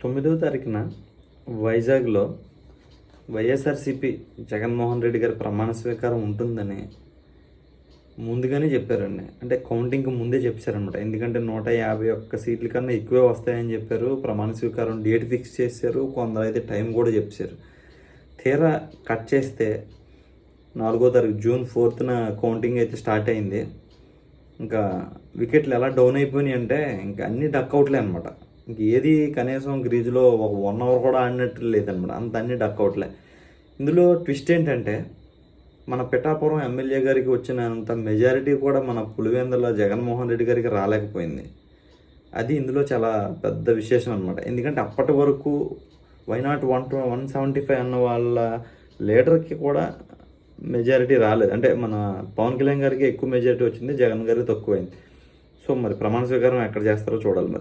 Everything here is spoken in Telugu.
9వ తారీఖున వైజాగ్లో వైఎస్ఆర్సీపీ జగన్మోహన్ రెడ్డి గారి ప్రమాణ స్వీకారం ఉంటుందని ముందుగానే చెప్పారండి. అంటే కౌంటింగ్కి ముందే చెప్పారనమాట. ఎందుకంటే 151 సీట్ల కన్నా ఎక్కువే వస్తాయని చెప్పారు. ప్రమాణ స్వీకారం డేట్ ఫిక్స్ చేశారు. కొందరు అయితే టైం కూడా చెప్పారు. తీరా కట్ చేస్తే 4వ తారీఖు జూన్ 4న కౌంటింగ్ అయితే స్టార్ట్ అయింది. ఇంకా వికెట్లు ఎలా డౌన్ అయిపోయినాయి అంటే ఇంకా అన్ని డక్అవుట్లే అనమాట. ఇంక ఏది కనీసం గ్రీజులో ఒక 1 అవర్ కూడా ఆడినట్టు లేదనమాట. అంత అన్ని డక్అవుట్లే. ఇందులో ట్విస్ట్ ఏంటంటే మన పిఠాపురం ఎమ్మెల్యే గారికి వచ్చినంత మెజారిటీ కూడా మన పులివెందుల జగన్మోహన్ రెడ్డి గారికి రాలేకపోయింది. అది ఇందులో చాలా పెద్ద విశేషం అనమాట. ఎందుకంటే అప్పటి వరకు వైనాట్ 175 అన్న వాళ్ళ లీడర్కి కూడా మెజారిటీ రాలేదు. అంటే మన పవన్ కళ్యాణ్ గారికి ఎక్కువ మెజారిటీ వచ్చింది, జగన్ గారికి తక్కువైంది. సో మరి ప్రమాణ స్వీకారం ఎక్కడ చేస్తారో చూడాలి మరి.